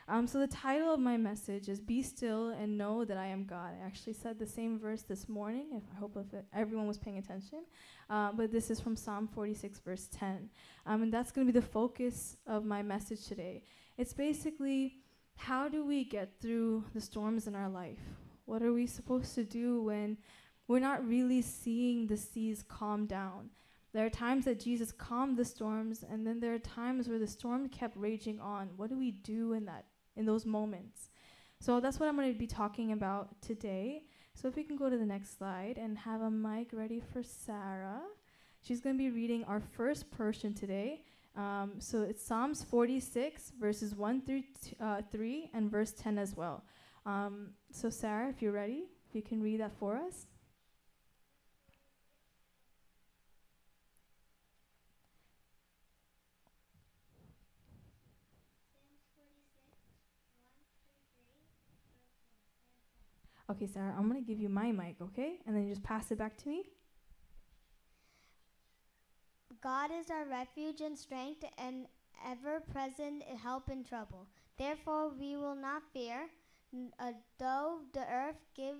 So the title of my message is "Be Still and Know That I Am God." I actually said the same verse this morning. I hope everyone was paying attention. But this is from Psalm 46, verse 10. And that's going to be the focus of my message today. It's basically, how do we get through the storms in our life? What are we supposed to do when we're not really seeing the seas calm down? There are times that Jesus calmed the storms, and then there are times where the storm kept raging on. What do we do in those moments? So that's what I'm going to be talking about today. So if we can go to the next slide and have a mic ready for Sarah. She's going to be reading our first portion today. So it's Psalms 46, verses 1 through 3, and verse 10 as well. So Sarah, if you're ready, if you can read that for us. Okay, Sarah, I'm going to give you my mic, okay? And then you just pass it back to me. God is our refuge and strength and ever-present help in trouble. Therefore we will not fear, though the earth give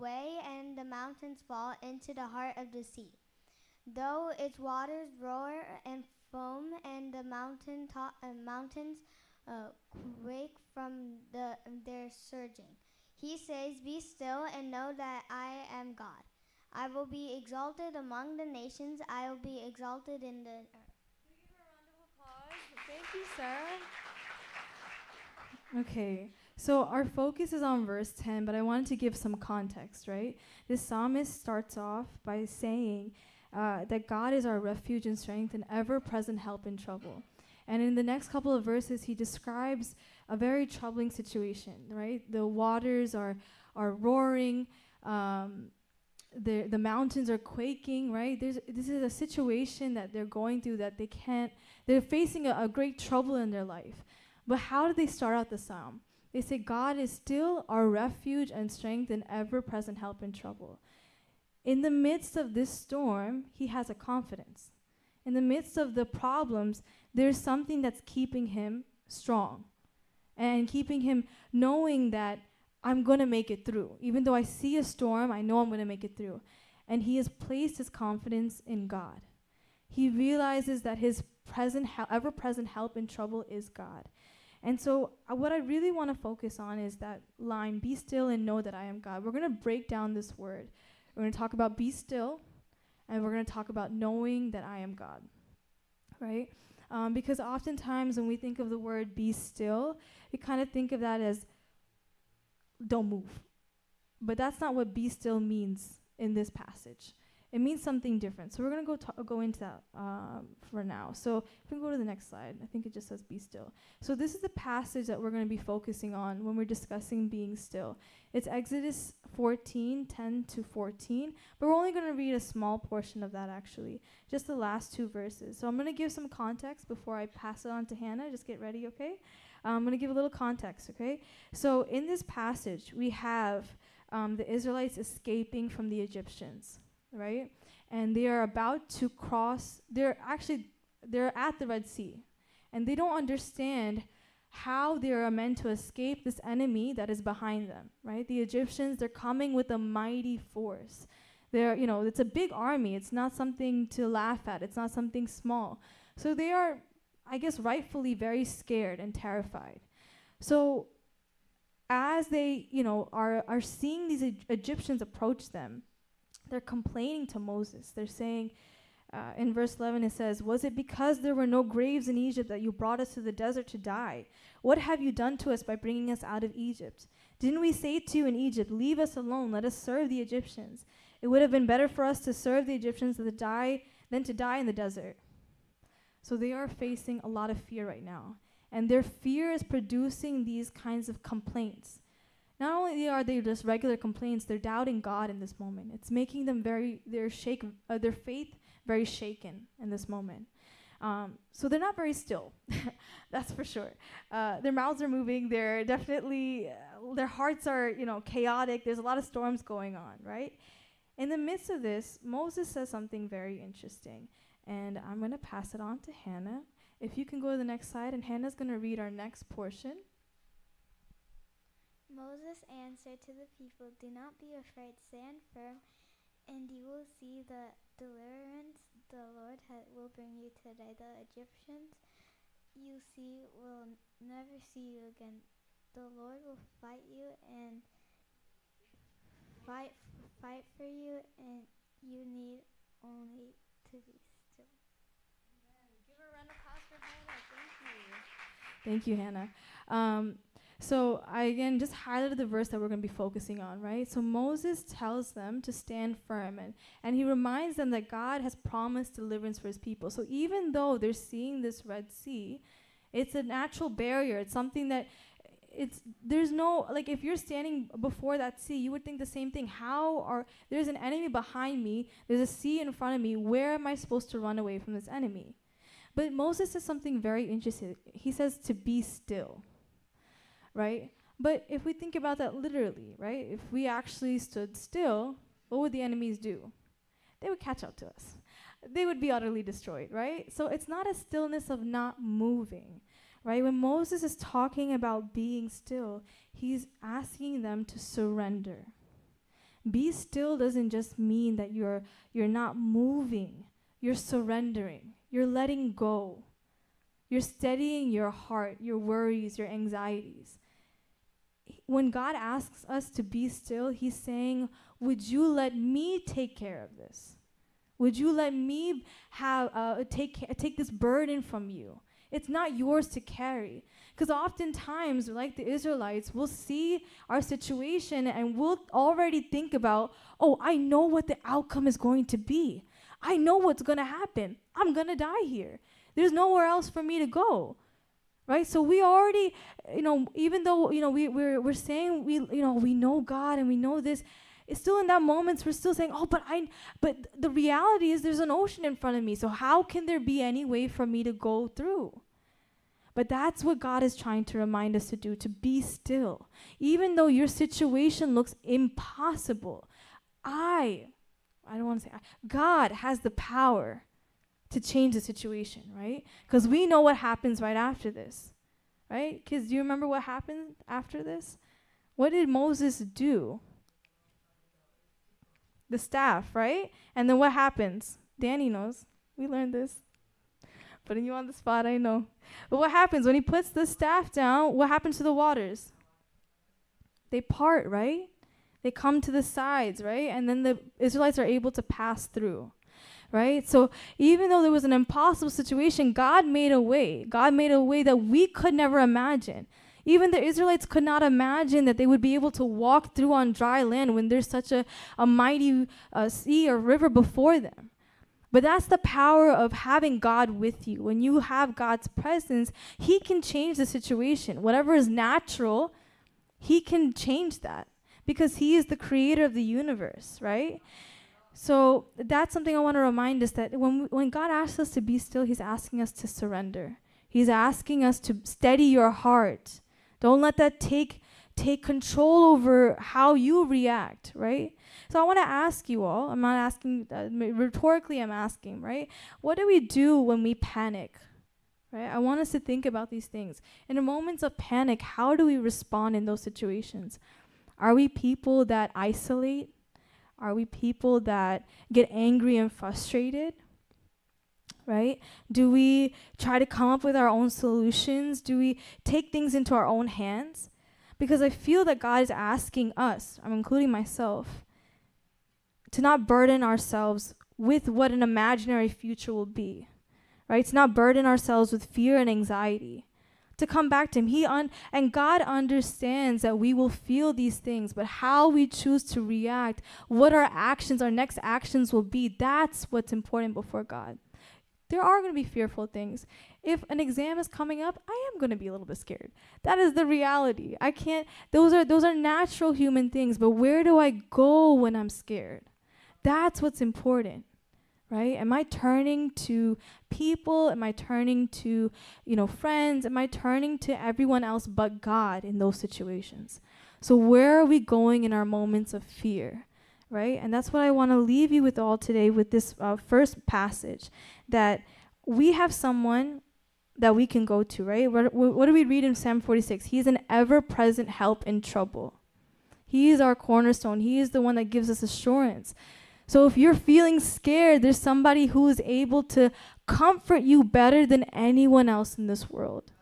way and the mountains fall into the heart of the sea. Though its waters roar and foam and the mountains quake from their surging. He says, "Be still and know that I am God. I will be exalted among the nations. I will be exalted in the earth." Can we give her a round of applause? Thank you, Sarah. Okay, so our focus is on verse 10, but I wanted to give some context, right? This psalmist starts off by saying that God is our refuge and strength and ever-present help in trouble. And in the next couple of verses, he describes a very troubling situation, right? The waters are roaring, the mountains are quaking, right? This is a situation that they're going through that they're facing a great trouble in their life. But how do they start out the psalm? They say, God is still our refuge and strength and ever-present help in trouble. In the midst of this storm, he has a confidence. In the midst of the problems, there's something that's keeping him strong and keeping him knowing that I'm going to make it through. Even though I see a storm, I know I'm going to make it through. And he has placed his confidence in God. He realizes that his ever-present help in trouble is God. And so what I really want to focus on is that line, "Be still and know that I am God." We're going to break down this word. We're going to talk about be still, and we're going to talk about knowing that I am God, right? Because oftentimes when we think of the word be still, we kind of think of that as don't move. But that's not what be still means in this passage. It means something different. So we're going to go into that for now. So if we can go to the next slide. I think it just says be still. So this is the passage that we're going to be focusing on when we're discussing being still. It's Exodus 14, 10 to 14. But we're only going to read a small portion of that, actually. Just the last two verses. So I'm going to give some context before I pass it on to Hannah. Just get ready, okay? I'm going to give a little context, okay? So in this passage, we have the Israelites escaping from the Egyptians, right? And they are about to cross, they're at the Red Sea. And they don't understand how they are meant to escape this enemy that is behind them, right? The Egyptians, they're coming with a mighty force. It's a big army. It's not something to laugh at. It's not something small. So they are, I guess, rightfully very scared and terrified. So as they, are seeing these Egyptians approach them, they're complaining to Moses. They're saying, in verse 11 it says, "Was it because there were no graves in Egypt that you brought us to the desert to die? What have you done to us by bringing us out of Egypt? Didn't we say to you in Egypt, 'Leave us alone, let us serve the Egyptians'? It would have been better for us to serve the Egyptians than to die in the desert." So they are facing a lot of fear right now. And their fear is producing these kinds of complaints. Not only are they just regular complaints, they're doubting God in this moment. It's making them their faith very shaken in this moment. So they're not very still, that's for sure. Their mouths are moving. They're definitely, their hearts are, chaotic. There's a lot of storms going on, right? In the midst of this, Moses says something very interesting. And I'm going to pass it on to Hannah. If you can go to the next slide, and Hannah's going to read our next portion. Moses answered to the people, "Do not be afraid, stand firm, and you will see the deliverance the Lord will bring you today. The Egyptians you see will never see you again. The Lord will fight you and fight for you, and you need only to be still." Give her a round of applause for Hannah. Thank you, Hannah. So I again just highlighted the verse that we're going to be focusing on, right? So Moses tells them to stand firm, and he reminds them that God has promised deliverance for his people. So even though they're seeing this Red Sea, it's a natural barrier. It's something that there's no, like, if you're standing before that sea, you would think the same thing. There's an enemy behind me, there's a sea in front of me, where am I supposed to run away from this enemy? But Moses says something very interesting. He says to be still, right? But if we think about that literally, right? If we actually stood still, what would the enemies do? They would catch up to us. They would be utterly destroyed, right? So it's not a stillness of not moving, right? When Moses is talking about being still, he's asking them to surrender. Be still doesn't just mean that you're not moving. You're surrendering. You're letting go. You're steadying your heart, your worries, your anxieties. When God asks us to be still, he's saying, would you let me take care of this? Would you let me take this burden from you? It's not yours to carry. Because oftentimes, like the Israelites, we'll see our situation and we'll already think about, oh, I know what the outcome is going to be. I know what's going to happen. I'm going to die here. There's nowhere else for me to go. Right? So we already, even though, we're saying we know God and we know this, it's still in that moments we're still saying, but the reality is there's an ocean in front of me. So how can there be any way for me to go through? But that's what God is trying to remind us to do, to be still. Even though your situation looks impossible, God has the power to change the situation, right? Because we know what happens right after this, right? Because do you remember what happened after this? What did Moses do? The staff, right? And then what happens? Danny knows. We learned this. Putting you on the spot, I know. But what happens when he puts the staff down? What happens to the waters? They part, right? They come to the sides, right? And then the Israelites are able to pass through, right? So even though there was an impossible situation, God made a way. God made a way that we could never imagine. Even the Israelites could not imagine that they would be able to walk through on dry land when there's such a mighty sea or river before them. But that's the power of having God with you. When you have God's presence, he can change the situation. Whatever is natural, he can change that because he is the creator of the universe, right? So that's something I want to remind us, that when God asks us to be still, he's asking us to surrender. He's asking us to steady your heart. Don't let that take control over how you react, right? So I want to ask you all, I'm not asking, rhetorically I'm asking, right? What do we do when we panic, right? I want us to think about these things. In the moments of panic, how do we respond in those situations? Are we people that isolate? Are we people that get angry and frustrated? Right? Do we try to come up with our own solutions? Do we take things into our own hands? Because I feel that God is asking us, I'm including myself, to not burden ourselves with what an imaginary future will be. Right? To not burden ourselves with fear and anxiety. To come back to him. And God understands that we will feel these things, but how we choose to react, what our next actions will be, that's what's important before God. There are going to be fearful things. If an exam is coming up, I am going to be a little bit scared. That is the reality. Those are natural human things, but where do I go when I'm scared? That's what's important, right? Am I turning to people? Am I turning to, friends? Am I turning to everyone else but God in those situations? So where are we going in our moments of fear? Right? And that's what I want to leave you with all today with this first passage, that we have someone that we can go to, right? What do we read in Psalm 46? He's an ever-present help in trouble. He is our cornerstone. He is the one that gives us assurance. So if you're feeling scared, there's somebody who is able to comfort you better than anyone else in this world.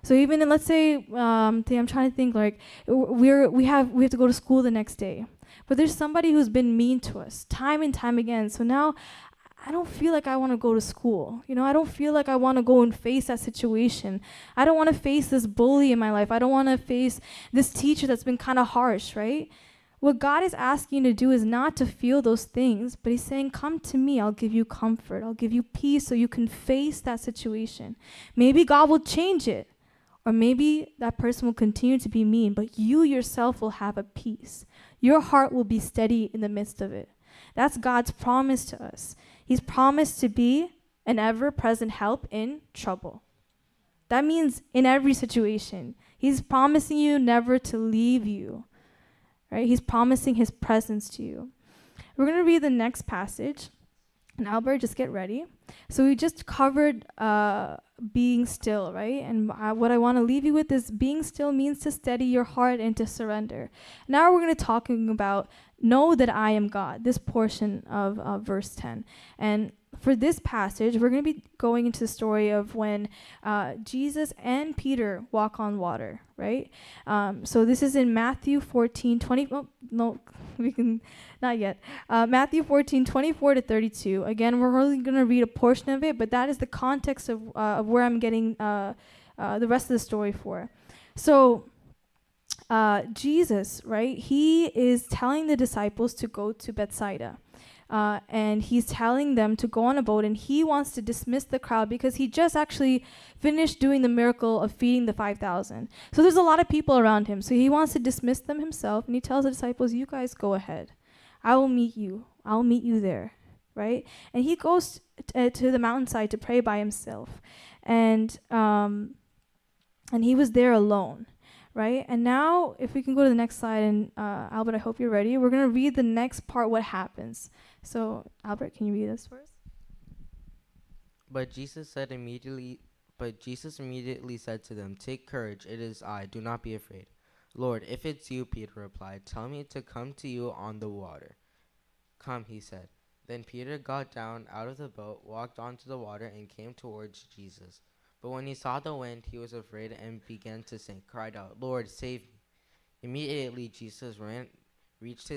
So even in, let's say, I'm trying to think, like we have to go to school the next day, but there's somebody who's been mean to us time and time again. So now I don't feel like I want to go to school. I don't feel like I want to go and face that situation. I don't want to face this bully in my life. I don't want to face this teacher that's been kind of harsh, right? What God is asking you to do is not to feel those things, but he's saying, come to me. I'll give you comfort. I'll give you peace so you can face that situation. Maybe God will change it, or maybe that person will continue to be mean, but you yourself will have a peace. Your heart will be steady in the midst of it. That's God's promise to us. He's promised to be an ever-present help in trouble. That means in every situation. He's promising you never to leave you. Right? He's promising his presence to you. We're going to read the next passage. And Albert, just get ready. So we just covered being still, right? And what I want to leave you with is being still means to steady your heart and to surrender. Now we're going to talking about know that I am God, this portion of verse 10. And for this passage, we're going to be going into the story of when Jesus and Peter walk on water, right? So this is in Matthew 14:20. Oh, no, we can, not yet. Matthew 14:24 to 32. Again, we're only going to read a portion of it, but that is the context of where I'm getting the rest of the story for. So Jesus, right, he is telling the disciples to go to Bethsaida. And he's telling them to go on a boat, and he wants to dismiss the crowd because he just actually finished doing the miracle of feeding the 5,000. So there's a lot of people around him. So he wants to dismiss them himself, and he tells the disciples, you guys go ahead. I will meet you. I'll meet you there, right? And he goes to the mountainside to pray by himself. And he was there alone. Right? And now, if we can go to the next slide, and Albert, I hope you're ready. We're going to read the next part, what happens. So, Albert, can you read this for us? But Jesus immediately said to them, take courage, it is I, do not be afraid. Lord, if it's you, Peter replied, tell me to come to you on the water. Come, he said. Then Peter got down out of the boat, walked onto the water, and came towards Jesus. But when he saw the wind, he was afraid and began to sink, cried out, Lord, save me. Immediately Jesus reached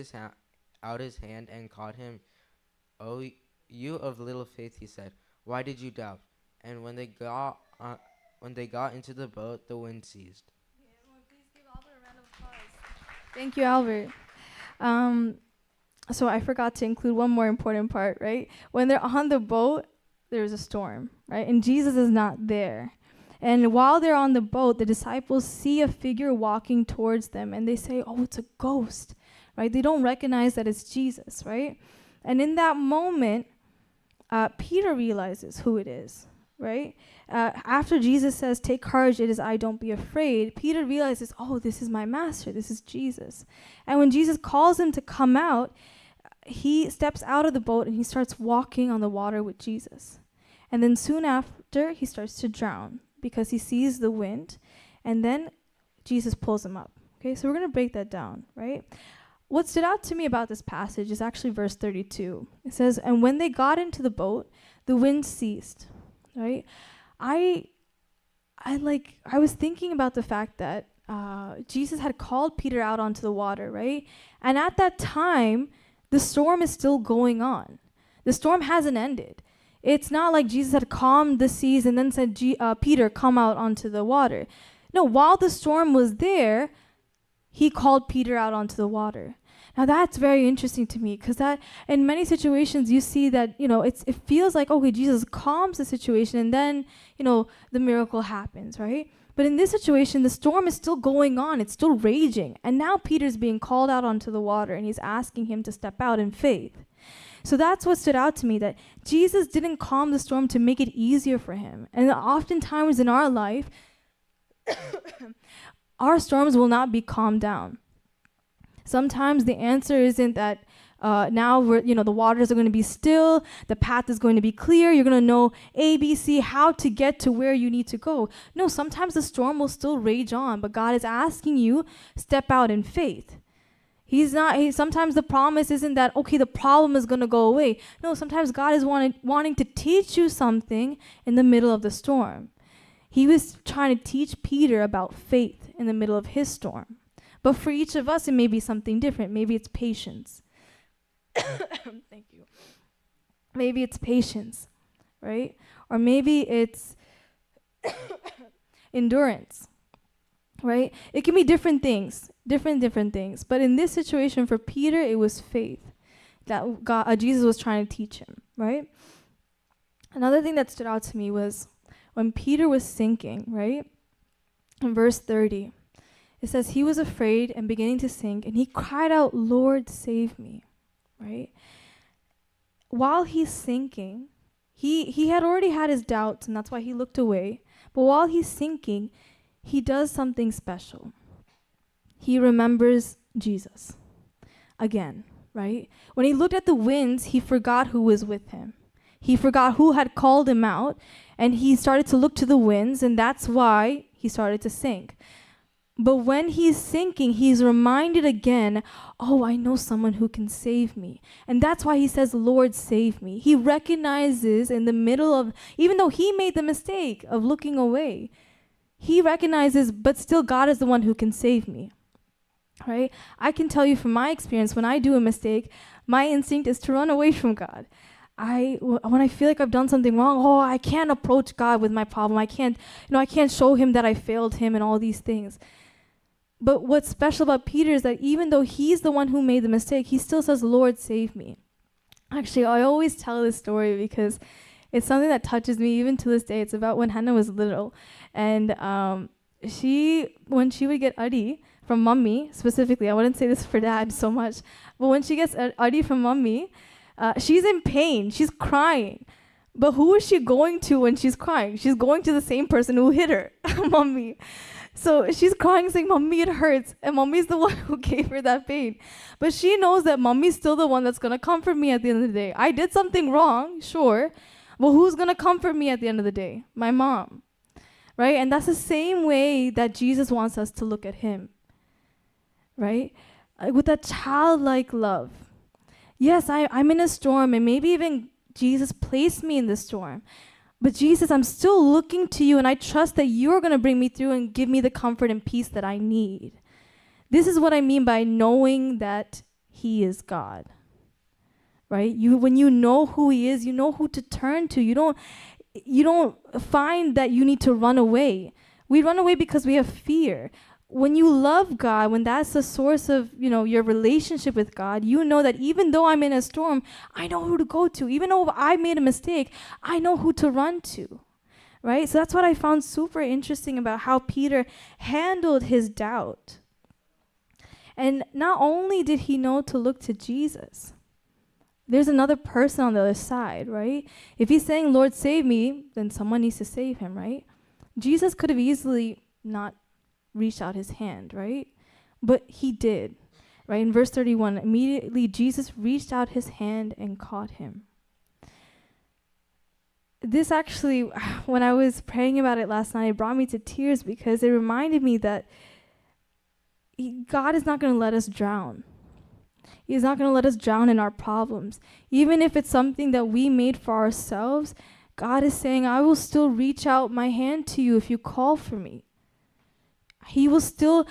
out his hand and caught him. Oh, you of little faith, he said, why did you doubt? And when they got into the boat, the wind ceased. Yeah, well, please give Albert a round of applause. Thank you, Albert. So I forgot to include one more important part, right? When they're on the boat, there's a storm, right? And Jesus is not there. And while they're on the boat, the disciples see a figure walking towards them, and they say, oh, it's a ghost, right? They don't recognize that it's Jesus, right? And in that moment, Peter realizes who it is, right? After Jesus says, take courage, it is I, don't be afraid, Peter realizes, oh, this is my master, this is Jesus. And when Jesus calls him to come out, he steps out of the boat and he starts walking on the water with Jesus. And then soon after, he starts to drown because he sees the wind. And then Jesus pulls him up. Okay, so we're going to break that down, right? What stood out to me about this passage is actually verse 32. It says, and when they got into the boat, the wind ceased, right? I was thinking about the fact that Jesus had called Peter out onto the water, right? And at that time, the storm is still going on. The storm hasn't ended. It's not like Jesus had calmed the seas and then said, Peter, come out onto the water. No, while the storm was there, he called Peter out onto the water. Now that's very interesting to me because that in many situations you see that, it feels like, okay, Jesus calms the situation and then, the miracle happens, right? But in this situation, the storm is still going on. It's still raging. And now Peter's being called out onto the water, and he's asking him to step out in faith. So that's what stood out to me, that Jesus didn't calm the storm to make it easier for him. And oftentimes in our life, our storms will not be calmed down. Sometimes the answer isn't that now the waters are going to be still, the path is going to be clear, you're going to know A, B, C, how to get to where you need to go. No, sometimes the storm will still rage on, but God is asking you, step out in faith. Sometimes the promise isn't that, okay, the problem is going to go away. No, sometimes God is wanting to teach you something in the middle of the storm. He was trying to teach Peter about faith in the middle of his storm. But for each of us, it may be something different. Maybe it's patience. Thank you. Maybe it's patience, right? Or maybe it's endurance, right? It can be different things, different things. But in this situation for Peter, it was faith that Jesus was trying to teach him, right? Another thing that stood out to me was when Peter was sinking, right? In verse 30, it says he was afraid and beginning to sink, and he cried out, "Lord, save me," right? While he's sinking, he had already had his doubts, and that's why he looked away. But while he's sinking, he does something special. He remembers Jesus again, right? When he looked at the winds, he forgot who was with him. He forgot who had called him out, and he started to look to the winds, and that's why he started to sink. But when he's sinking, he's reminded again, oh, I know someone who can save me. And that's why he says, "Lord, save me." He recognizes in the middle of, even though he made the mistake of looking away, he recognizes, but still God is the one who can save me, right? I can tell you from my experience, when I do a mistake, my instinct is to run away from God. When I feel like I've done something wrong, I can't approach God with my problem. I can't show him that I failed him and all these things. But what's special about Peter is that even though he's the one who made the mistake, he still says, "Lord, save me." Actually, I always tell this story because it's something that touches me even to this day. It's about when Hannah was little. And when she would get Adi from mommy, specifically, I wouldn't say this for dad so much, but when she gets Adi from mommy, she's in pain. She's crying. But who is she going to when she's crying? She's going to the same person who hit her, mommy. So she's crying, saying, "Mommy, it hurts." And mommy's the one who gave her that pain. But she knows that mommy's still the one that's going to comfort me at the end of the day. I did something wrong, sure. But who's going to comfort me at the end of the day? My mom. Right? And that's the same way that Jesus wants us to look at him. Right? With that childlike love. Yes, I'm in a storm, and maybe even Jesus placed me in the storm. But Jesus, I'm still looking to you, and I trust that you're going to bring me through and give me the comfort and peace that I need. This is what I mean by knowing that he is God. Right? When you know who he is, you know who to turn to. You don't find that you need to run away. We run away because we have fear. When you love God, when that's the source of, your relationship with God, you know that even though I'm in a storm, I know who to go to. Even though I made a mistake, I know who to run to, right? So that's what I found super interesting about how Peter handled his doubt. And not only did he know to look to Jesus, there's another person on the other side, right? If he's saying, "Lord, save me," then someone needs to save him, right? Jesus could have easily not reached out his hand, right? But he did, right? In verse 31, immediately Jesus reached out his hand and caught him. This actually, when I was praying about it last night, it brought me to tears because it reminded me that God is not going to let us drown. He's not going to let us drown in our problems. Even if it's something that we made for ourselves, God is saying, "I will still reach out my hand to you if you call for me." He will still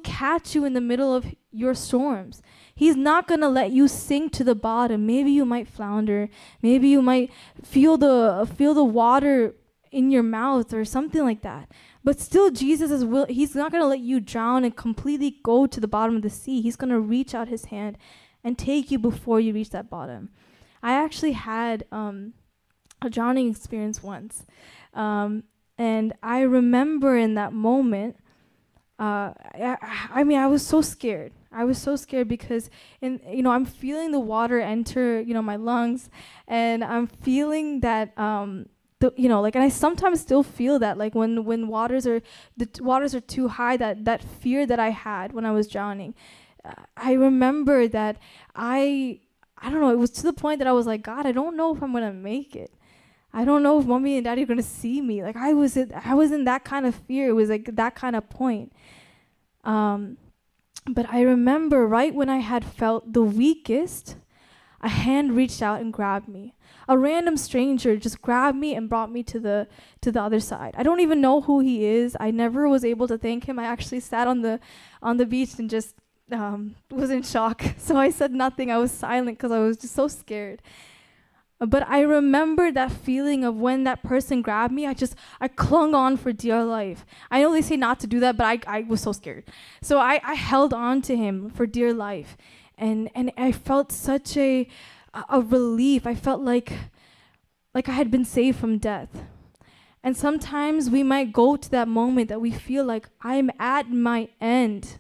catch you in the middle of your storms. He's not going to let you sink to the bottom. Maybe you might flounder. Maybe you might feel the water in your mouth or something like that. But still, Jesus he's not going to let you drown and completely go to the bottom of the sea. He's going to reach out his hand and take you before you reach that bottom. I actually had a drowning experience once. And I remember in that moment, I was so scared. I was so scared because, I'm feeling the water enter, my lungs, and I'm feeling that, and I sometimes still feel that, like when the waters are too high, that fear that I had when I was drowning, I remember that I don't know, it was to the point that I was like, God, I don't know if I'm going to make it. I don't know if mommy and daddy are going to see me. Like I was in that kind of fear. It was like that kind of point. But I remember right when I had felt the weakest, a hand reached out and grabbed me. A random stranger just grabbed me and brought me to the other side. I don't even know who he is. I never was able to thank him. I actually sat on the beach and just was in shock. So I said nothing. I was silent because I was just so scared. But I remember that feeling of when that person grabbed me, I clung on for dear life. I know they say not to do that, but I was so scared. So I held on to him for dear life. And I felt such a relief. I felt like I had been saved from death. And sometimes we might go to that moment that we feel like I'm at my end.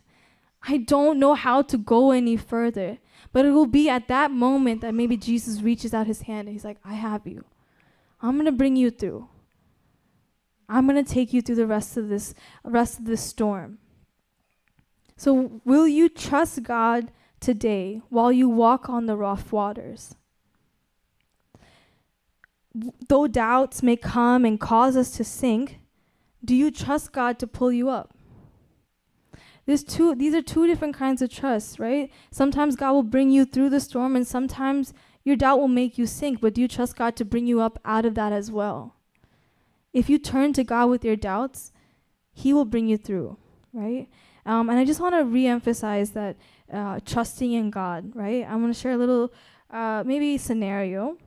I don't know how to go any further. But it will be at that moment that maybe Jesus reaches out his hand and he's like, I have you. I'm going to bring you through. I'm going to take you through the rest of this storm. So will you trust God today while you walk on the rough waters? Though doubts may come and cause us to sink, do you trust God to pull you up? These are two different kinds of trust, right? Sometimes God will bring you through the storm, and sometimes your doubt will make you sink, but do you trust God to bring you up out of that as well? If you turn to God with your doubts, he will bring you through, right? And I just want to re-emphasize that trusting in God, right? I'm going to share a little maybe scenario.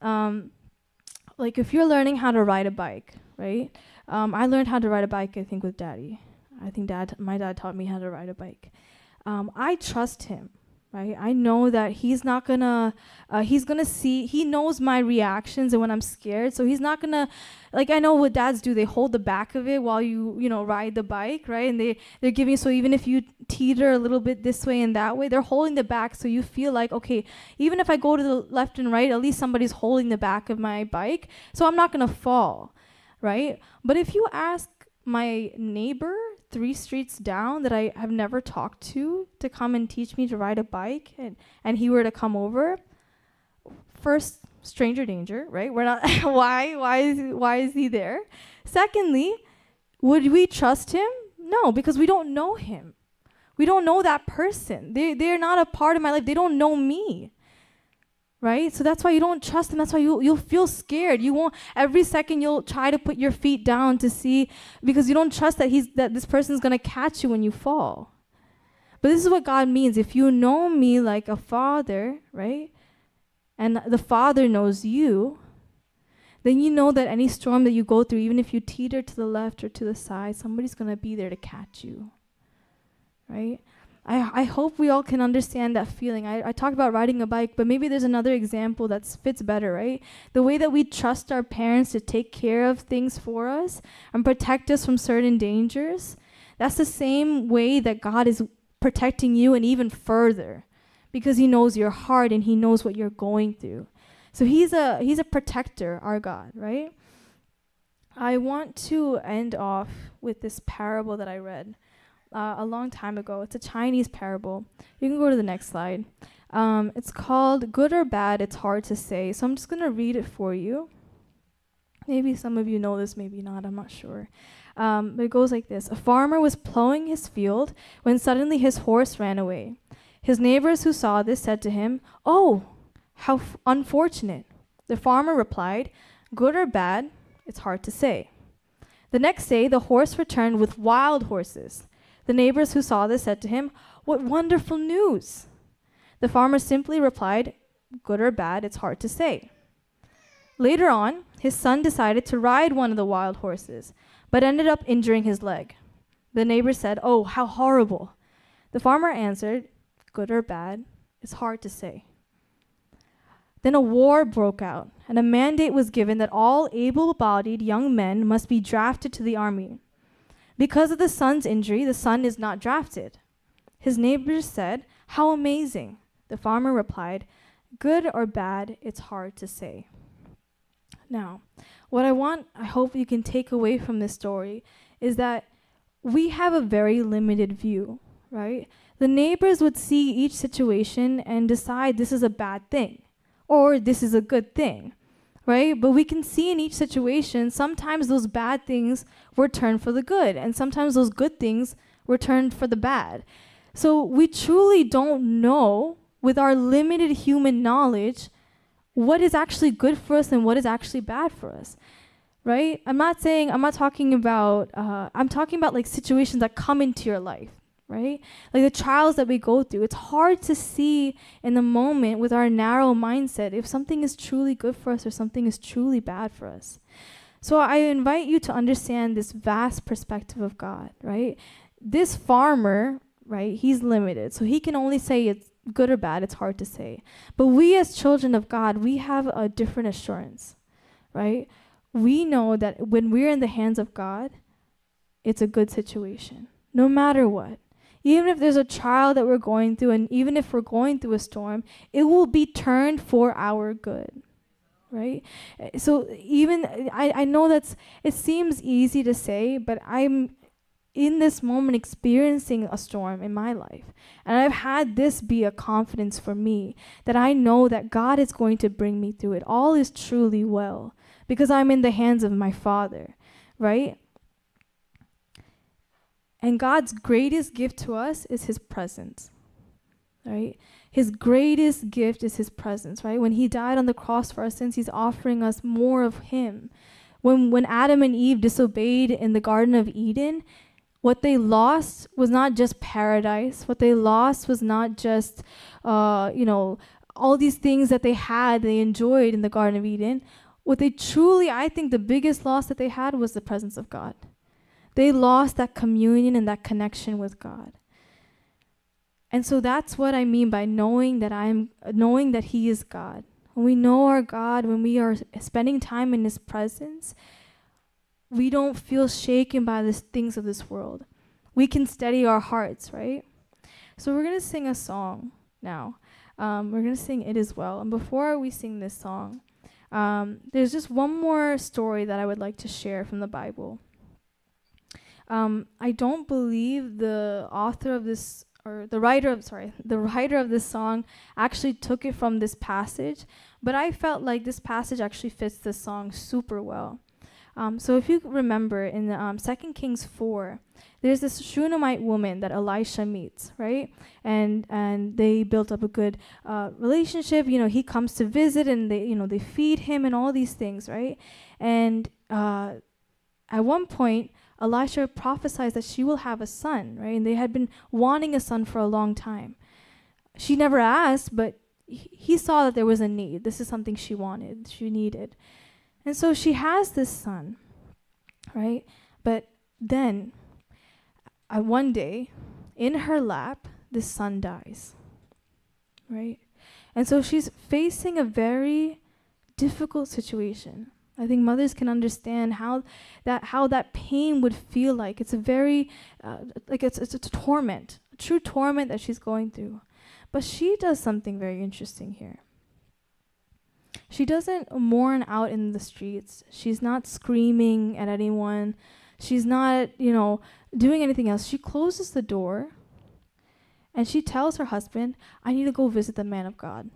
Like if you're learning how to ride a bike, right? I learned how to ride a bike, I think, with Daddy. I think my dad taught me how to ride a bike. I trust him, right? I know that he's gonna see, he knows my reactions and when I'm scared. So he's not gonna, like I know what dads do, they hold the back of it while you ride the bike, right? And they're giving, so even if you teeter a little bit this way and that way, they're holding the back so you feel like, okay, even if I go to the left and right, at least somebody's holding the back of my bike. So I'm not gonna fall, right? But if you ask my neighbor 3 streets down that I have never talked to come and teach me to ride a bike, and he were to come over, first, stranger danger, right? We're not why is he there? Secondly, would we trust him? No, because we don't know him. We don't know that person. They're not a part of my life. They don't know me. Right? So that's why you don't trust them. That's why you'll feel scared. You won't, every second you'll try to put your feet down to see, because you don't trust that this person's going to catch you when you fall. But this is what God means. If you know me like a father, right? And the Father knows you, then you know that any storm that you go through, even if you teeter to the left or to the side, somebody's going to be there to catch you. Right? I hope we all can understand that feeling. I talked about riding a bike, but maybe there's another example that fits better, right? The way that we trust our parents to take care of things for us and protect us from certain dangers, that's the same way that God is protecting you, and even further, because he knows your heart and he knows what you're going through. So he's a protector, our God, right? I want to end off with this parable that I read a long time ago. It's a Chinese parable. You can go to the next slide. It's called Good or Bad, It's Hard to Say. So I'm just going to read it for you. Maybe some of you know this, maybe not, I'm not sure. But it goes like this. A farmer was plowing his field when suddenly his horse ran away. His neighbors who saw this said to him, "Oh, how unfortunate." The farmer replied, "Good or bad, it's hard to say." The next day, the horse returned with wild horses. The neighbors who saw this said to him, "What wonderful news!" The farmer simply replied, "Good or bad, it's hard to say." Later on, his son decided to ride one of the wild horses, but ended up injuring his leg. The neighbors said, "Oh, how horrible." The farmer answered, "Good or bad, it's hard to say." Then a war broke out, and a mandate was given that all able-bodied young men must be drafted to the army. Because of the son's injury, the son is not drafted. His neighbors said, "How amazing." The farmer replied, "Good or bad, it's hard to say." Now, what I hope you can take away from this story is that we have a very limited view, right? The neighbors would see each situation and decide this is a bad thing or this is a good thing, right? But we can see in each situation, sometimes those bad things were turned for the good, and sometimes those good things were turned for the bad. So we truly don't know, with our limited human knowledge, what is actually good for us and what is actually bad for us, right? I'm talking about like situations that come into your life, right? Like the trials that we go through. It's hard to see in the moment with our narrow mindset if something is truly good for us or something is truly bad for us. So I invite you to understand this vast perspective of God, right? This farmer, right, he's limited. So he can only say it's good or bad. It's hard to say. But we as children of God, we have a different assurance, right? We know that when we're in the hands of God, it's a good situation, no matter what. Even if there's a trial that we're going through, and even if we're going through a storm, it will be turned for our good, right? So even, I know it seems easy to say, but I'm in this moment experiencing a storm in my life. And I've had this be a confidence for me that I know that God is going to bring me through it. All is truly well because I'm in the hands of my Father, right? And God's greatest gift to us is his presence, right? His greatest gift is his presence, right? When he died on the cross for our sins, he's offering us more of him. When Adam and Eve disobeyed in the Garden of Eden, what they lost was not just paradise. What they lost was not just, all these things that they enjoyed in the Garden of Eden. What they truly, I think the biggest loss that they had was the presence of God. They lost that communion and that connection with God. And so that's what I mean by knowing that he is God. When we know our God, when we are spending time in his presence, we don't feel shaken by the things of this world. We can steady our hearts, right? So we're going to sing a song now. We're going to sing It Is Well. And before we sing this song, there's just one more story that I would like to share from the Bible. I don't believe the author of this, or the writer of this song actually took it from this passage, but I felt like this passage actually fits this song super well. So if you remember in 2 Kings 4, there's this Shunammite woman that Elisha meets, right? And they built up a good relationship. You know, he comes to visit, and they feed him and all these things, right? And at one point, Elisha prophesies that she will have a son, right? And they had been wanting a son for a long time. She never asked, but he saw that there was a need. This is something she wanted, she needed. And so she has this son, right? But then, one day, in her lap, this son dies, right? And so she's facing a very difficult situation. I think mothers can understand how that pain would feel like. It's a very, it's a torment, a true torment that she's going through. But she does something very interesting here. She doesn't mourn out in the streets. She's not screaming at anyone. She's not, doing anything else. She closes the door and she tells her husband, I need to go visit the man of God.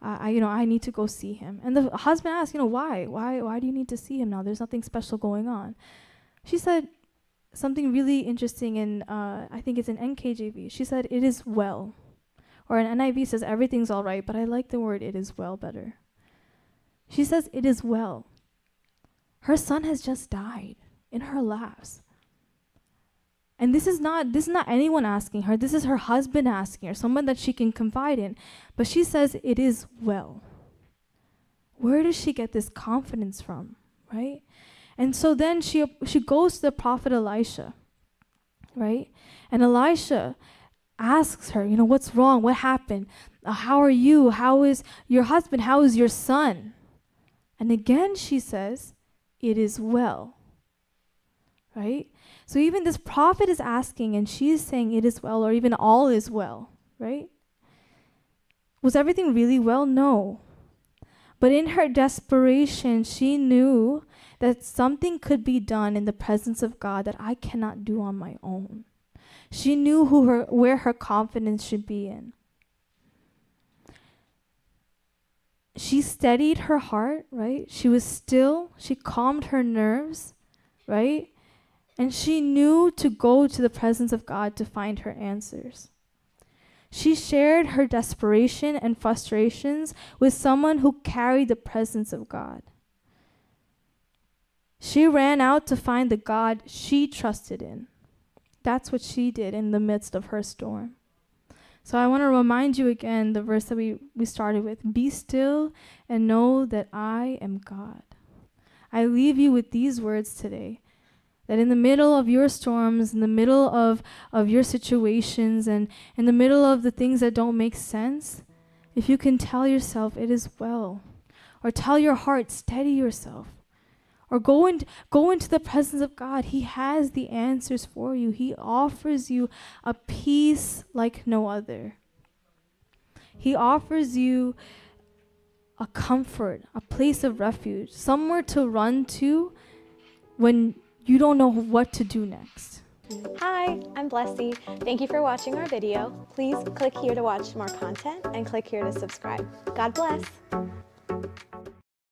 I need to go see him. And the husband asks, why? Why do you need to see him now? There's nothing special going on. She said something really interesting in, I think it's in NKJV. She said, it is well. Or in NIV says everything's all right, but I like the word it is well better. She says it is well. Her son has just died in her laps. And this is not anyone asking her. This is her husband asking her, someone that she can confide in. But she says it is well. Where does she get this confidence from, right? And so then she goes to the prophet Elisha, right? And Elisha asks her, what's wrong? What happened? How are you? How is your husband? How is your son? And again she says, it is well, right? So even this prophet is asking, and she's saying it is well, or even all is well, right? Was everything really well? No. But in her desperation, she knew that something could be done in the presence of God that I cannot do on my own. She knew where her confidence should be in. She steadied her heart, right? She was still. She calmed her nerves, right? And she knew to go to the presence of God to find her answers. She shared her desperation and frustrations with someone who carried the presence of God. She ran out to find the God she trusted in. That's what she did in the midst of her storm. So I want to remind you again the verse that we started with. Be still and know that I am God. I leave you with these words today. That in the middle of your storms, in the middle of your situations, and in the middle of the things that don't make sense, if you can tell yourself it is well, or tell your heart, steady yourself, or go into the presence of God. He has the answers for you. He offers you a peace like no other. He offers you a comfort, a place of refuge, somewhere to run to when you don't know what to do next. Hi, I'm Blessy. Thank you for watching our video. Please click here to watch more content and click here to subscribe. God bless.